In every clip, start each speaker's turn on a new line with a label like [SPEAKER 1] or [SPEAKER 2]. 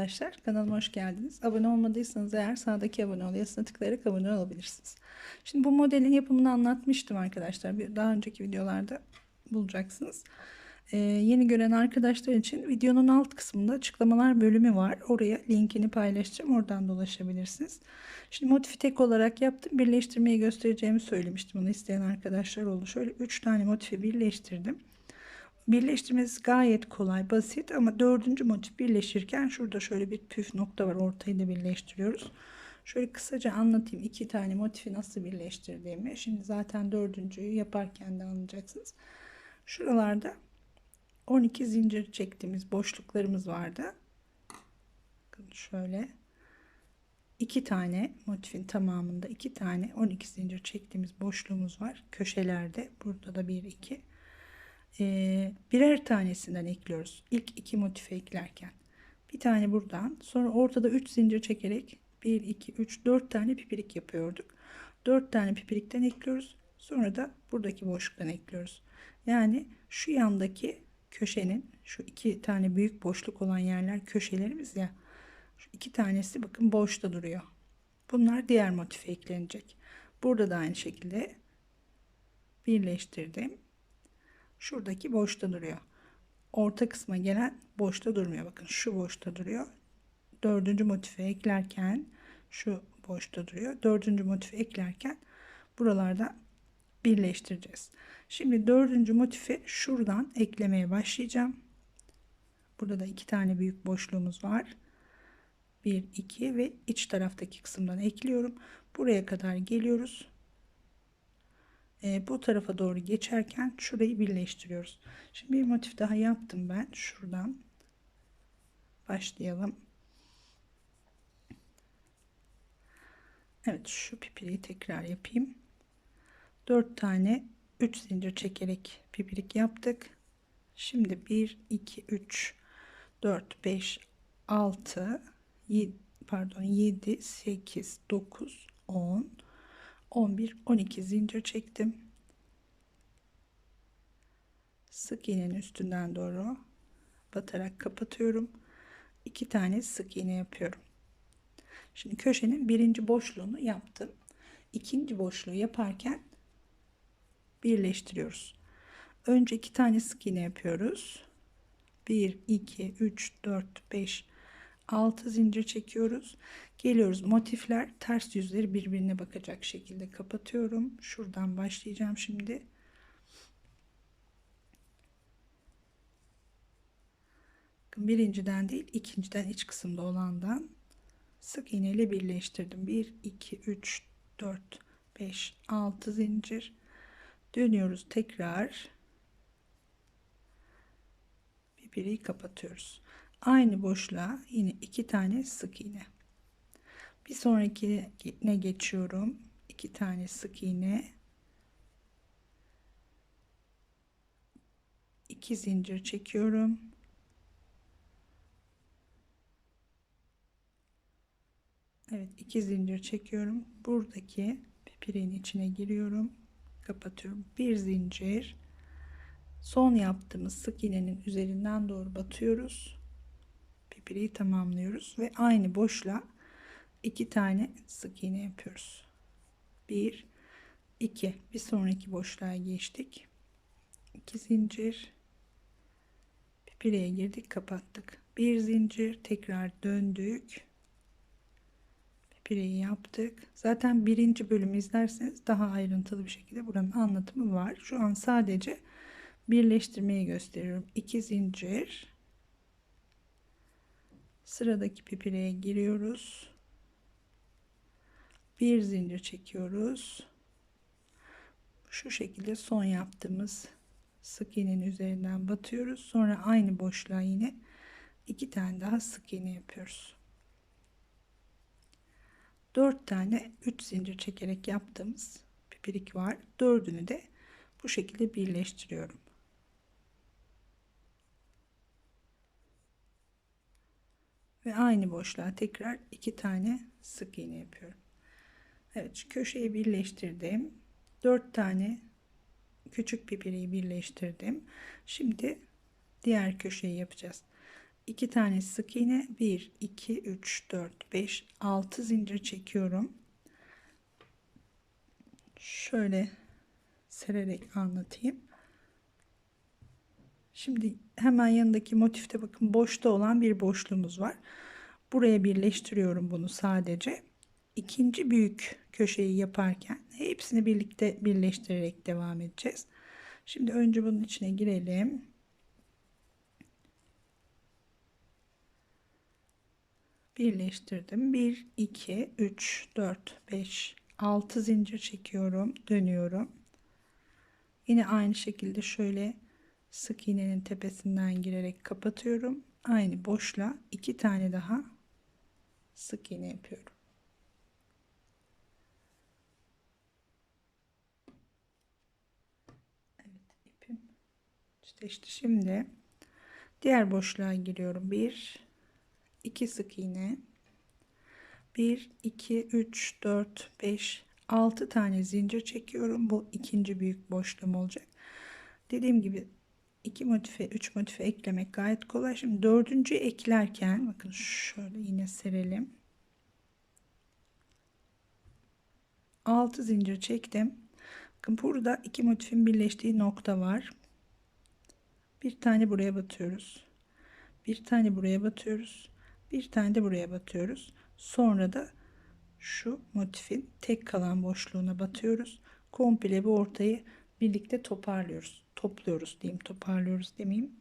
[SPEAKER 1] arkadaşlar, kanalıma hoş geldiniz. Abone olmadıysanız eğer sağdaki abone ol yazısına tıklayarak abone olabilirsiniz. Şimdi bu modelin yapımını anlatmıştım arkadaşlar. Daha önceki videolarda bulacaksınız. Yeni gören arkadaşlar için videonun alt kısmında açıklamalar bölümü var. Oraya linkini paylaşacağım. Oradan da ulaşabilirsiniz. Şimdi motifi tek olarak yaptım. Birleştirmeyi göstereceğimi söylemiştim. Bunu isteyen arkadaşlar oldu. Şöyle 3 tane motifi birleştirdim. Birleştirmesi gayet kolay, basit ama dördüncü motif birleşirken şurada şöyle bir püf nokta var. Ortayı da birleştiriyoruz. Şöyle kısaca anlatayım iki tane motifi nasıl birleştirdiğimi. Şimdi zaten dördüncüyü yaparken de anlayacaksınız. Şuralarda 12 zincir çektiğimiz boşluklarımız vardı. Bakın şöyle iki tane motifin tamamında iki tane 12 zincir çektiğimiz boşluğumuz var. Köşelerde burada da 1 2 birer tanesinden ekliyoruz. İlk iki motife eklerken bir tane buradan, sonra ortada 3 zincir çekerek 1 2 3 4 tane pipirik yapıyorduk. 4 tane pipirikten ekliyoruz. Sonra da buradaki boşluktan ekliyoruz. Yani şu yandaki köşenin şu iki tane büyük boşluk olan yerler köşelerimiz ya. Şu iki tanesi bakın boşta duruyor. Bunlar diğer motife eklenecek. Burada da aynı şekilde birleştirdim. Şuradaki boşta duruyor. Orta kısma gelen boşta durmuyor. Bakın şu boşta duruyor. Dördüncü motife eklerken şu boşta duruyor. Dördüncü motife eklerken buralarda birleştireceğiz. Şimdi dördüncü motifi şuradan eklemeye başlayacağım. Burada da iki tane büyük boşluğumuz var. 1 2 ve iç taraftaki kısımdan ekliyorum. Buraya kadar geliyoruz. Bu tarafa doğru geçerken şurayı birleştiriyoruz. Şimdi bir motif daha yaptım ben. Şuradan başlayalım. Evet, şu pipiriği tekrar yapayım. 4 tane 3 zincir çekerek pipirik yaptık. Şimdi 1 2 3 4 5 6 7 7 8 9 10 11 12 zincir çektim. Sık iğnenin üstünden doğru batarak kapatıyorum. 2 tane sık iğne yapıyorum. Şimdi köşenin birinci boşluğunu yaptım. İkinci boşluğu yaparken birleştiriyoruz. Önce 2 tane sık iğne yapıyoruz. 1 2 3 4 5 6 zincir çekiyoruz. Geliyoruz, motifler ters yüzleri birbirine bakacak şekilde kapatıyorum. Şuradan başlayacağım şimdi. Birinciden değil, ikinciden, iç kısımda olandan sık iğne ile birleştirdim. 1 2 3 4 5 6 zincir dönüyoruz, tekrar pipiriyi kapatıyoruz. Aynı boşluğa yine iki tane sık iğne. Bir sonrakine geçiyorum. 2 tane sık iğne, 2 zincir çekiyorum. Evet, 2 zincir çekiyorum. Buradaki pipiriğin içine giriyorum. Kapatıyorum. Bir zincir. Son yaptığımız sık iğnenin üzerinden doğru batıyoruz. Pipiriği tamamlıyoruz ve aynı boşluğa 2 tane sık iğne yapıyoruz. 1 2, bir sonraki boşluğa geçtik. 2 zincir, pipiriğe girdik, kapattık. Bir zincir, tekrar döndük. Pireyi yaptık. Zaten birinci bölümü izlerseniz daha ayrıntılı bir şekilde buranın anlatımı var. Şu an sadece birleştirmeyi gösteriyorum. 2 zincir, sıradaki pipireye giriyoruz. Bir zincir çekiyoruz. Şu şekilde son yaptığımız sık iğnenin üzerinden batıyoruz. Sonra aynı boşluğa yine 2 tane daha sık iğne yapıyoruz. 4 tane 3 zincir çekerek yaptığımız pipirik var. Dördünü de bu şekilde birleştiriyorum. Ve aynı boşluğa tekrar 2 tane sık iğne yapıyorum. Evet, şu köşeyi birleştirdim. 4 tane küçük pipiriği birleştirdim. Şimdi diğer köşeyi yapacağız. 2 tane sık iğne, 1 2 3 4 5 6 zincir çekiyorum. Şöyle sererek anlatayım. Şimdi hemen yanındaki motifte bakın, boşta olan bir boşluğumuz var. Buraya birleştiriyorum bunu sadece. İkinci büyük köşeyi yaparken hepsini birlikte birleştirerek devam edeceğiz. Şimdi önce bunun içine girelim. Birleştirdim. 1 2 3 4 5 6 zincir çekiyorum, dönüyorum. Yine aynı şekilde şöyle sık iğnenin tepesinden girerek kapatıyorum. Aynı boşluğa 2 tane daha sık iğne yapıyorum. Evet, ipim işte şimdi diğer boşluğa giriyorum. 1 2 sık iğne, 1 2 3 4 5 6 tane zincir çekiyorum. Bu ikinci büyük boşluğum olacak. Dediğim gibi 2 motife 3 motife eklemek gayet kolay. Şimdi dördüncü eklerken bakın şöyle yine serelim. 6 zincir çektim. Bakın burada iki motifin birleştiği nokta var. Bir tane buraya batıyoruz. Bir tane buraya batıyoruz. Bir tane de buraya batıyoruz. Sonra da şu motifin tek kalan boşluğuna batıyoruz. Komple bu ortayı birlikte toparlıyoruz. Topluyoruz diyeyim, toparlıyoruz demeyeyim.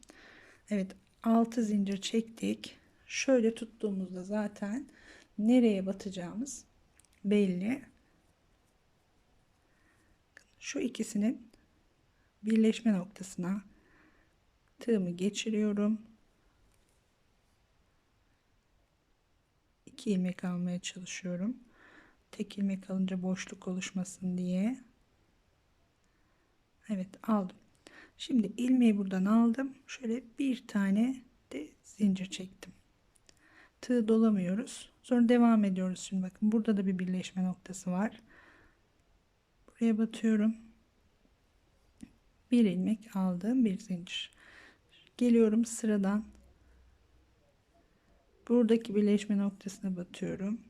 [SPEAKER 1] Evet, 6 zincir çektik. Şöyle tuttuğumuzda zaten nereye batacağımız belli. Şu ikisinin birleşme noktasına tığımı geçiriyorum. 2 ilmek almaya çalışıyorum. Tek ilmek alınca boşluk oluşmasın diye. Evet, aldım. Şimdi ilmeği buradan aldım. Şöyle bir tane de zincir çektim. Tığ dolamıyoruz. Sonra devam ediyoruz. Şimdi bakın burada da bir birleşme noktası var. Buraya batıyorum. Bir ilmek aldım, bir zincir. Geliyorum sıradan. Buradaki birleşme noktasına batıyorum.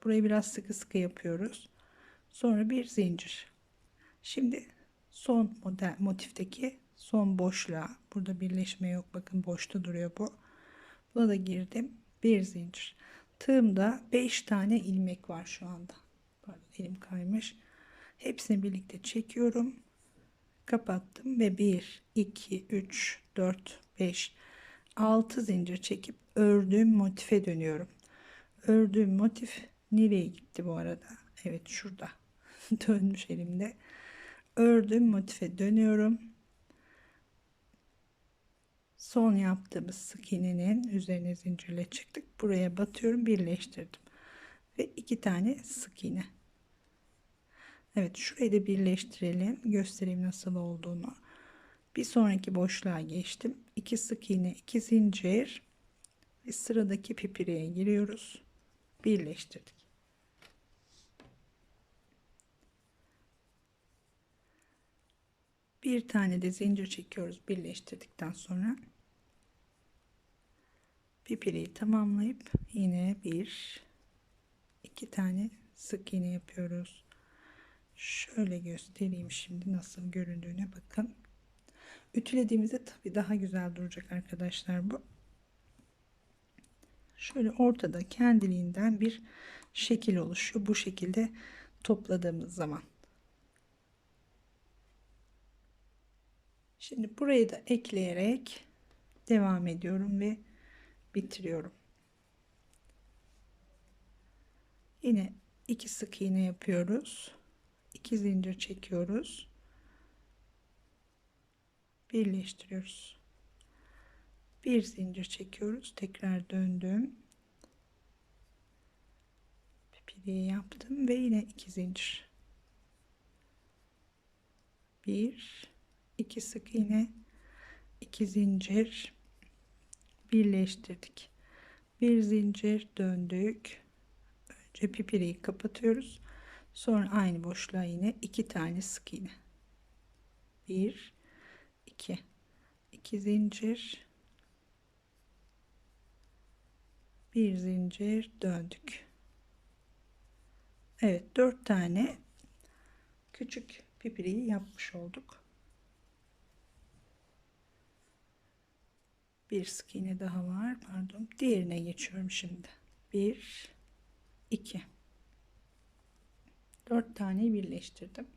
[SPEAKER 1] Burayı biraz sıkı sıkı yapıyoruz. Sonra bir zincir. Şimdi son model motifteki son boşluğa, burada birleşme yok, bakın boşta duruyor bu. Buna da girdim, bir zincir. Tığımda 5 tane ilmek var şu anda. Pardon, elim kaymış. Hepsini birlikte çekiyorum, kapattım ve 1 2 3 4 5 6 zincir çekip ördüğüm motife dönüyorum. Ördüğüm motif nereye gitti bu arada? Evet, şurada. Dönmüş elimde. Ördüğüm motife dönüyorum. Son yaptığımız sık iğnenin üzerine zincirle çıktık. Buraya batıyorum, birleştirdim ve 2 tane sık iğne. Evet, şurayı da birleştirelim, göstereyim nasıl olduğunu. Bir sonraki boşluğa geçtim. 2 sık iğne, 2 zincir ve sıradaki pipiriye giriyoruz, birleştirdik. Bir tane de zincir çekiyoruz birleştirdikten sonra. Pipiriyi tamamlayıp yine bir iki tane sık iğne yapıyoruz. Şöyle göstereyim şimdi nasıl göründüğüne bakın. Ütülediğimizde tabii daha güzel duracak arkadaşlar bu. Şöyle ortada kendiliğinden bir şekil oluşuyor. Bu şekilde topladığımız zaman. Şimdi burayı da ekleyerek devam ediyorum ve bitiriyorum. Yine 2 sık iğne yapıyoruz. 2 zincir çekiyoruz. Birleştiriyoruz. Bir zincir çekiyoruz. Tekrar döndüm. Pipiliği yaptım ve yine 2 zincir. 1 2 sık iğne, 2 zincir, birleştirdik. Bir zincir, döndük. Önce pipiriyi kapatıyoruz. Sonra aynı boşluğa yine 2 tane sık iğne. 1 2 2 zincir, Bir zincir döndük. Evet, 4 tane küçük pipiriyi yapmış olduk. Bir sık iğne daha var, pardon. Diğerine geçiyorum şimdi. 1 2 4 tane birleştirdim.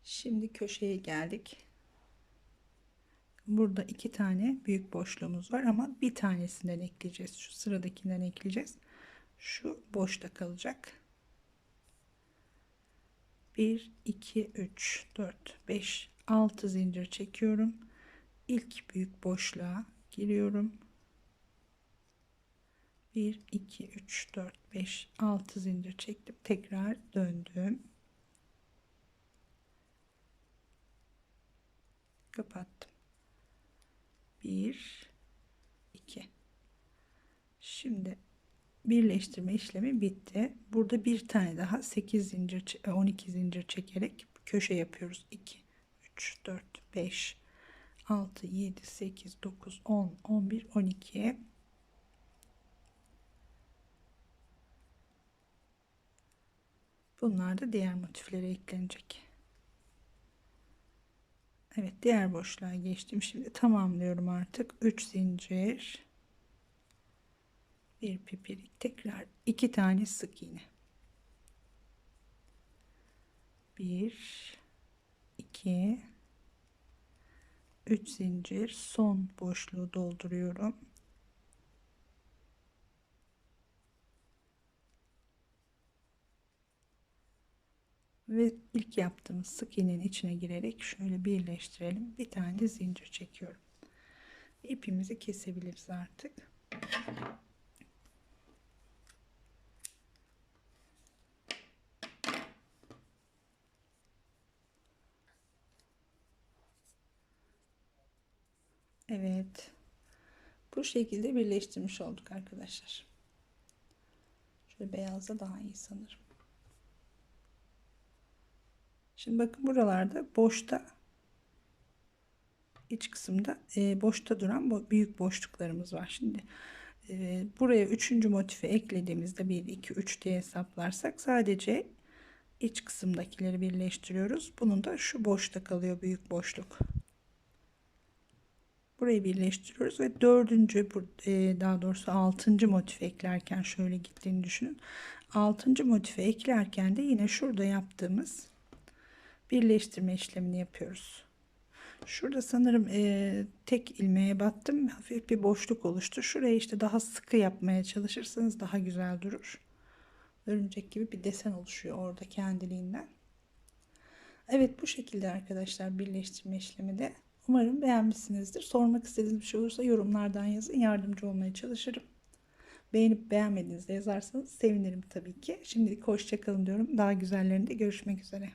[SPEAKER 1] Şimdi köşeye geldik. Burada 2 tane büyük boşluğumuz var ama bir tanesinden ekleyeceğiz. Şu sıradakinden ekleyeceğiz. Şu boşta kalacak. 1 2 3 4 5 6 zincir çekiyorum. İlk büyük boşluğa giriyorum. 1 2 3 4 5 6 zincir çektim. Tekrar döndüm. Kapattım. 1 2. Şimdi birleştirme işlemi bitti. Burada bir tane daha 8 zincir 12 zincir çekerek köşe yapıyoruz. 2 3 4 5 6 7 8 9 10 11 12. Bunlar da diğer motiflere eklenecek. Evet, diğer boşluğa geçtim. Şimdi tamamlıyorum artık. 3 zincir, bir pipirik, tekrar 2 tane sık iğne. 1 2 3 zincir, son boşluğu dolduruyorum. Ve ilk yaptığımız sık iğnenin içine girerek şöyle birleştirelim. Bir tane de zincir çekiyorum. İpimizi kesebiliriz artık. Evet. Bu şekilde birleştirmiş olduk arkadaşlar. Şöyle beyazda daha iyi sanırım. Şimdi bakın, buralarda boşta, iç kısımda boşta duran büyük boşluklarımız var. Şimdi buraya 3. motifi eklediğimizde 1 2 3 diye hesaplarsak sadece iç kısımdakileri birleştiriyoruz. Bunun da şu boşta kalıyor, büyük boşluk. Burayı birleştiriyoruz ve 4. daha doğrusu 6. motifi eklerken şöyle gittiğini düşünün. 6. motifi eklerken de yine şurada yaptığımız birleştirme işlemini yapıyoruz. Şurada sanırım tek ilmeğe battım. Hafif bir boşluk oluştu. Şurayı işte daha sıkı yapmaya çalışırsanız daha güzel durur. Örümcek gibi bir desen oluşuyor orada kendiliğinden. Evet, bu şekilde arkadaşlar birleştirme işlemi de. Umarım beğenmişsinizdir. Sormak istediğiniz bir şey olursa yorumlardan yazın. Yardımcı olmaya çalışırım. Beğenip beğenmediğinizde yazarsanız sevinirim tabii ki. Şimdilik hoşça kalın diyorum. Daha güzellerinde görüşmek üzere.